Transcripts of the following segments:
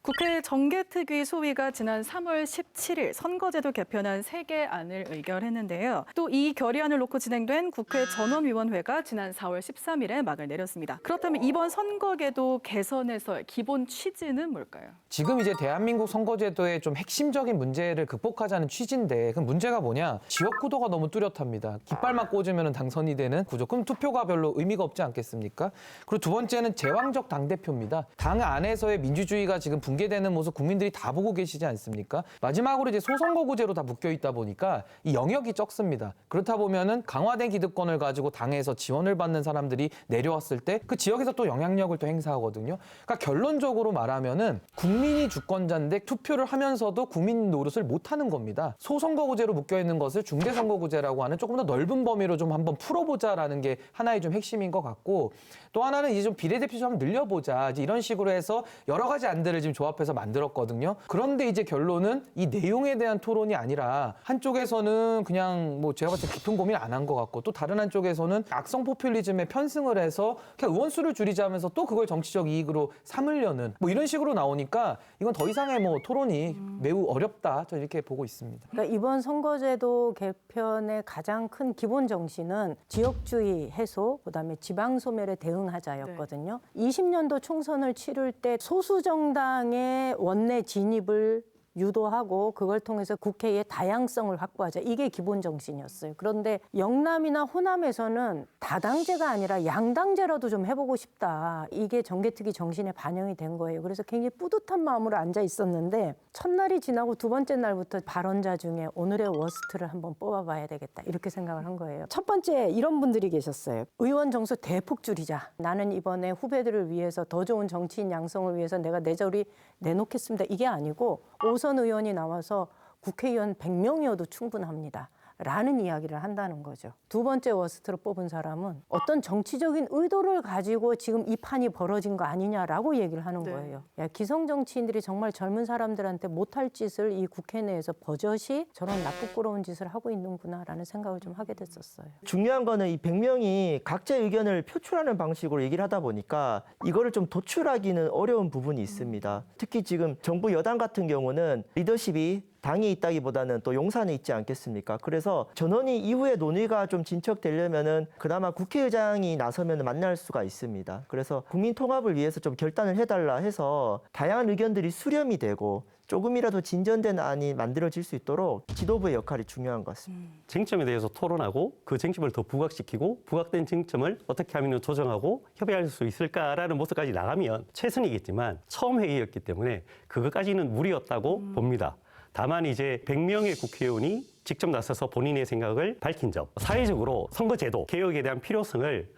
국회 정개특위 소위가 지난 3월 17일 선거제도 개편안 3개 안을 의결했는데요. 또 이 결의안을 놓고 진행된 국회 전원위원회가 지난 4월 13일에 막을 내렸습니다. 그렇다면 이번 선거제도 개선에서의 기본 취지는 뭘까요? 지금 이제 대한민국 선거제도의 좀 핵심적인 문제를 극복하자는 취지인데 그 문제가 뭐냐? 지역구도가 너무 뚜렷합니다. 깃발만 꽂으면 당선이 되는 구조. 그럼 투표가 별로 의미가 없지 않겠습니까? 그리고 두 번째는 제왕적 당대표입니다. 당 안에서의 민주주의가 지금 붕괴되는 모습 국민들이 다 보고 계시지 않습니까? 마지막으로 이제 소선거구제로 다 묶여 있다 보니까 이 영역이 적습니다. 그렇다 보면은 강화된 기득권을 가지고 당에서 지원을 받는 사람들이 내려왔을 때 그 지역에서 또 영향력을 또 행사하거든요. 그러니까 결론적으로 말하면은 국민이 주권자인데 투표를 하면서도 국민 노릇을 못 하는 겁니다. 소선거구제로 묶여 있는 것을 중대선거구제라고 하는 조금 더 넓은 범위로 좀 한번 풀어보자라는 게 하나의 좀 핵심인 것 같고, 또 하나는 이제 좀 비례대표 좀 늘려보자 이제 이런 식으로 해서 여러 가지 안들을 지금 조합해서 만들었거든요. 그런데 이제 결론은 이 내용에 대한 토론이 아니라 한쪽에서는 그냥 뭐 제가 봤을 때 깊은 고민 안 한 것 같고, 또 다른 한쪽에서는 악성 포퓰리즘에 편승을 해서 그냥 의원 수를 줄이자면서 또 그걸 정치적 이익으로 삼으려는 뭐 이런 식으로 나오니까 이건 더 이상의 뭐 토론이 매우 어렵다, 저는 이렇게 보고 있습니다. 그러니까 이번 선거제도 개편의 가장 큰 기본 정신은 지역주의 해소, 그다음에 지방소멸에 대응하자였거든요. 20년도 총선을 치를 때 소수 정당의 원내 진입을 유도하고 그걸 통해서 국회의 다양성을 확보하자. 이게 기본 정신이었어요. 그런데 영남이나 호남에서는 다당제가 아니라 양당제라도 좀 해보고 싶다. 이게 정개특위 정신에 반영이 된 거예요. 그래서 굉장히 뿌듯한 마음으로 앉아 있었는데 첫날이 지나고 두 번째 날부터 발언자 중에 오늘의 워스트를 한번 뽑아봐야 되겠다. 이렇게 생각을 한 거예요. 첫 번째 이런 분들이 계셨어요. 의원 정수 대폭 줄이자. 나는 이번에 후배들을 위해서 더 좋은 정치인 양성을 위해서 내가 내 자리 내놓겠습니다. 이게 아니고 오선 의원이 나와서 국회의원 100명이어도 충분합니다. 라는 이야기를 한다는 거죠. 두 번째 워스트로 뽑은 사람은 어떤 정치적인 의도를 가지고 지금 이 판이 벌어진 거 아니냐라고 얘기를 하는 거예요. 야, 기성 정치인들이 정말 젊은 사람들한테 못할 짓을 이 국회 내에서 버젓이 저런 나쁘끄러운 짓을 하고 있는구나라는 생각을 좀 하게 됐었어요. 중요한 거는 이 100명이 각자의 의견을 표출하는 방식으로 얘기를 하다 보니까 이거를 좀 도출하기는 어려운 부분이 있습니다. 특히 지금 정부 여당 같은 경우는 리더십이 당이 있다기보다는 또 용산에 있지 않겠습니까? 그래서 전원이 이후에 논의가 좀 진척되려면은 그나마 국회의장이 나서면 만날 수가 있습니다. 그래서 국민 통합을 위해서 좀 결단을 해달라 해서 다양한 의견들이 수렴이 되고 조금이라도 진전된 안이 만들어질 수 있도록 지도부의 역할이 중요한 것 같습니다. 쟁점에 대해서 토론하고 그 쟁점을 더 부각시키고 부각된 쟁점을 어떻게 하면 조정하고 협의할 수 있을까라는 모습까지 나가면 최선이겠지만 처음 회의였기 때문에 그것까지는 무리였다고 봅니다. 다만 이제 100명의 국회의원이 직접 나서서 본인의 생각을 밝힌 점, 사회적으로 선거제도 개혁에 대한 필요성을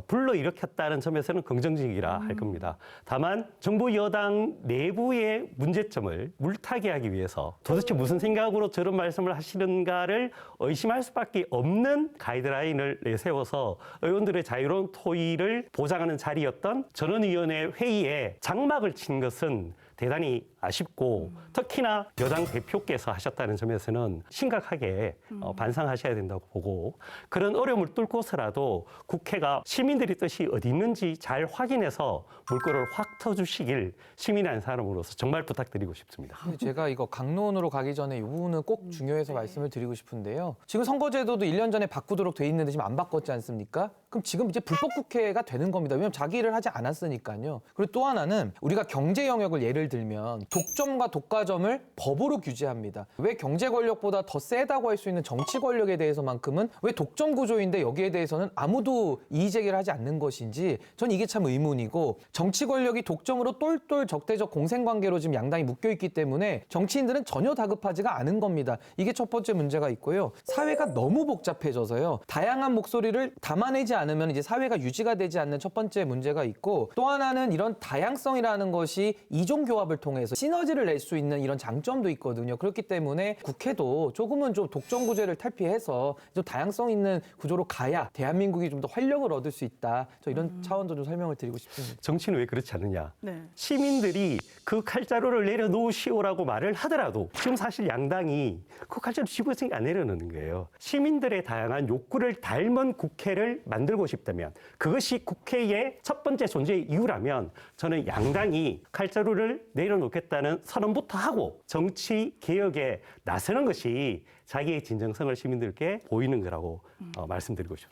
불러일으켰다는 점에서는 긍정적이라 할 겁니다. 다만 정부 여당 내부의 문제점을 물타기 하기 위해서 도대체 무슨 생각으로 저런 말씀을 하시는가를 의심할 수밖에 없는 가이드라인을 내세워서 의원들의 자유로운 토의를 보장하는 자리였던 전원위원회 회의에 장막을 친 것은 대단히 아쉽고 특히나 여당 대표께서 하셨다는 점에서는 심각하게 반성하셔야 된다고 보고, 그런 어려움을 뚫고서라도 국회가 시민들의 뜻이 어디 있는지 잘 확인해서 물꼬를 확 터주시길 시민의 한 사람으로서 정말 부탁드리고 싶습니다. 제가 이거 강론으로 가기 전에 이 부분은 꼭 중요해서 말씀을 드리고 싶은데요. 지금 선거제도도 1년 전에 바꾸도록 돼 있는데 지금 안 바꿨지 않습니까? 그럼 지금 이제 불법 국회가 되는 겁니다. 왜냐하면 자기 일을 하지 않았으니까요. 그리고 또 하나는 우리가 경제 영역을 예를 들면 독점과 독과점을 법으로 규제합니다. 왜 경제 권력보다 더 세다고 할 수 있는 정치 권력에 대해서만큼은 왜 독점 구조인데 여기에 대해서는 아무도 이의 제기를 하지 않는 것인지 전 이게 참 의문이고, 정치 권력이 독점으로 똘똘 적대적 공생관계로 지금 양당이 묶여있기 때문에 정치인들은 전혀 다급하지가 않은 겁니다. 이게 첫 번째 문제가 있고요. 사회가 너무 복잡해져서요. 다양한 목소리를 담아내지 않으면 이제 사회가 유지가 되지 않는 첫 번째 문제가 있고, 또 하나는 이런 다양성이라는 것이 이종교합을 통해서 시너지를 낼 수 있는 이런 장점도 있거든요. 그렇기 때문에 국회도 조금은 좀 독점 구조를 탈피해서 좀 다양성 있는 구조로 가야 대한민국이 좀 더 활력을 얻을 수 있다. 저 이런 차원도 좀 설명을 드리고 싶습니다. 정치는 왜 그렇지 않느냐. 있느냐. 네. 시민들이 그 칼자루를 내려놓으시오라고 말을 하더라도 지금 사실 양당이 그 칼자루 집어쓰니까 안 내려놓는 거예요. 시민들의 다양한 욕구를 닮은 국회를 만들고 싶다면 그것이 국회의 첫 번째 존재의 이유라면 저는 양당이 칼자루를 내려놓겠다는 선언부터 하고 정치 개혁에 나서는 것이 자기의 진정성을 시민들께 보이는 거라고 말씀드리고 싶습니다.